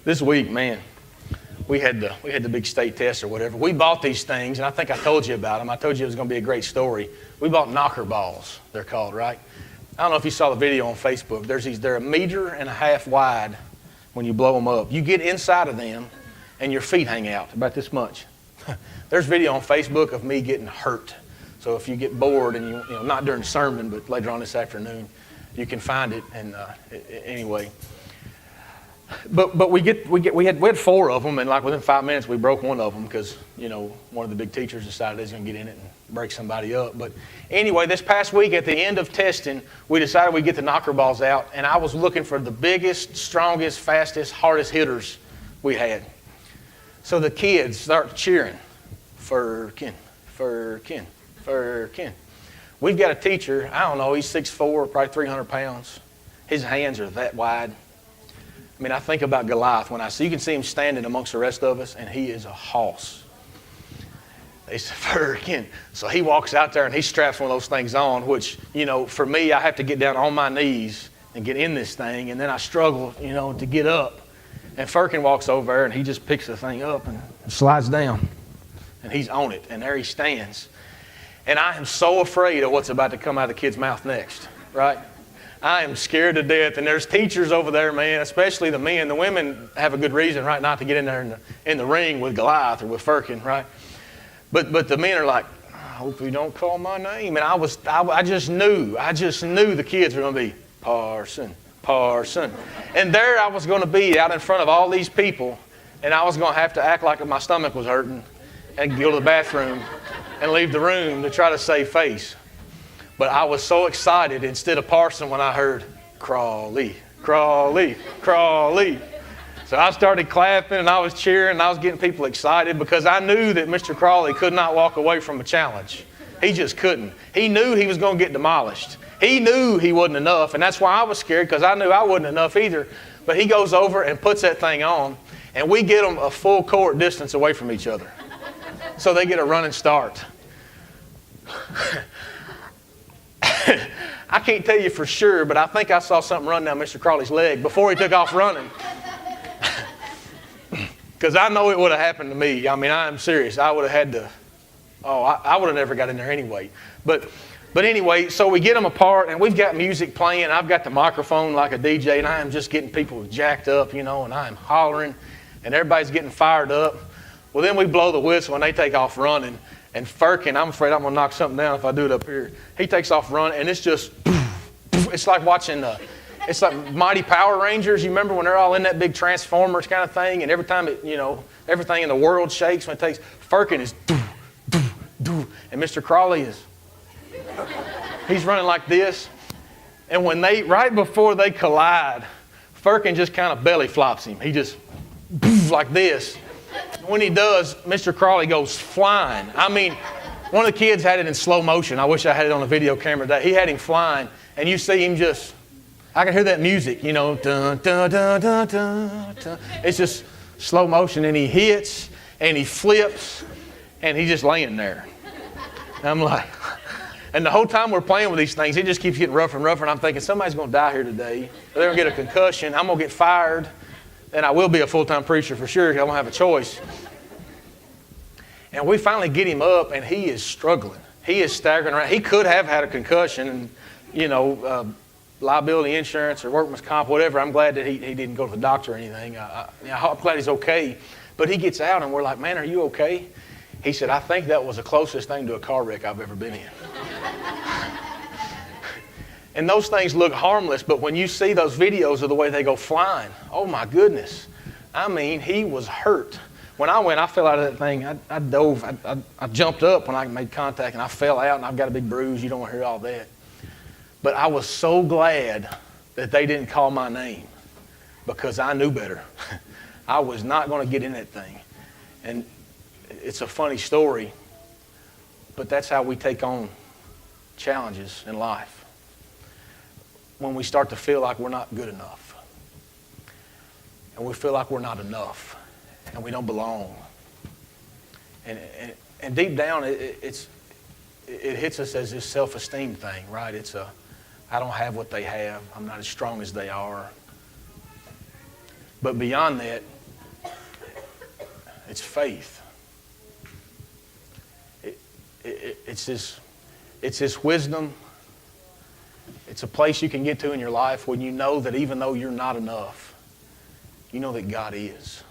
This week, man, we had the big state test or whatever. We bought these things, and I think I told you about them. I told you it was going to be a great story. We bought knocker balls, they're called, right? I don't know if you saw the video on Facebook. They're 1.5 meters wide when you blow them up. You get inside of them, and your feet hang out about this much. There's video on Facebook of me getting hurt. So if you get bored, and you know, not during the sermon, but later on this afternoon, you can find it. And anyway, but we had 4 of them, and like within 5 minutes we broke one of them because one of the big teachers decided he's going to get in it and break somebody up. But anyway, this past week at the end of testing, we decided we'd get the knocker balls out, and I was looking for the biggest, strongest, fastest, hardest hitters we had. So the kids start cheering, Firkin, Firkin, Firkin. We've got a teacher, I don't know, he's 6'4", probably 300 pounds. His hands are that wide. I mean, I think about Goliath when you can see him standing amongst the rest of us, and he is a hoss. They said, Firkin. So he walks out there and he straps one of those things on, which, for me, I have to get down on my knees and get in this thing, and then I struggle, to get up. And Firkin walks over there and he just picks the thing up and slides down. And he's on it, and there he stands. And I am so afraid of what's about to come out of the kid's mouth next, right? I am scared to death. And there's teachers over there, man, especially the men. The women have a good reason, right, not to get in there in the ring with Goliath or with Firkin, right? But the men are like, I hope you don't call my name. And I just knew the kids were going to be Parson, Parson. And there I was going to be out in front of all these people, and I was going to have to act like my stomach was hurting and go to the bathroom and leave the room to try to save face. But I was so excited instead of Parson when I heard Crawley, Crawley, Crawley. So I started clapping and I was cheering and I was getting people excited because I knew that Mr. Crawley could not walk away from a challenge. He just couldn't. He knew he was going to get demolished. He knew he wasn't enough, and that's why I was scared, because I knew I wasn't enough either. But he goes over and puts that thing on, and we get them a full court distance away from each other. So they get a running start. I can't tell you for sure, but I think I saw something run down Mr. Crawley's leg before he took off running. Because I know it would have happened to me. I mean, I am serious. I would have had to, I would have never got in there anyway. But anyway, so we get them apart, and we've got music playing. I've got the microphone like a DJ, and I am just getting people jacked up, and I am hollering, and everybody's getting fired up. Well, then we blow the whistle, and they take off running. And Firkin, I'm afraid I'm going to knock something down if I do it up here. He takes off running, and it's just, it's like watching, it's like Mighty Power Rangers. You remember when they're all in that big Transformers kind of thing, and every time everything in the world shakes when it takes, Firkin is, and Mr. Crawley is, he's running like this. And right before they collide, Firkin just kind of belly flops him. He just, like this. When he does, Mr. Crawley goes flying. I mean, one of the kids had it in slow motion. I wish I had it on a video camera today. He had him flying, and you see him just, I can hear that music, dun, dun, dun, dun, dun, dun. It's just slow motion, and he hits, and he flips, and he's just laying there. And I'm like, and the whole time we're playing with these things, it just keeps getting rougher and rougher, and I'm thinking, somebody's going to die here today. They're going to get a concussion. I'm going to get fired. And I will be a full-time preacher for sure, because I won't have a choice. And we finally get him up, and he is struggling. He is staggering around. He could have had a concussion, and, liability insurance or workman's comp, whatever. I'm glad that he didn't go to the doctor or anything. I'm glad he's okay. But he gets out, and we're like, man, are you okay? He said, I think that was the closest thing to a car wreck I've ever been in. And those things look harmless, but when you see those videos of the way they go flying, oh my goodness. I mean, he was hurt. When I went, I fell out of that thing. I dove. I jumped up when I made contact, and I fell out, and I've got a big bruise. You don't want to hear all that. But I was so glad that they didn't call my name, because I knew better. I was not going to get in that thing. And it's a funny story, but that's how we take on challenges in life. When we start to feel like we're not good enough, and we feel like we're not enough, and we don't belong, and deep down it hits us as this self-esteem thing, right? I don't have what they have. I'm not as strong as they are. But beyond that, it's faith. It's this wisdom. It's a place you can get to in your life when you know that even though you're not enough, you know that God is.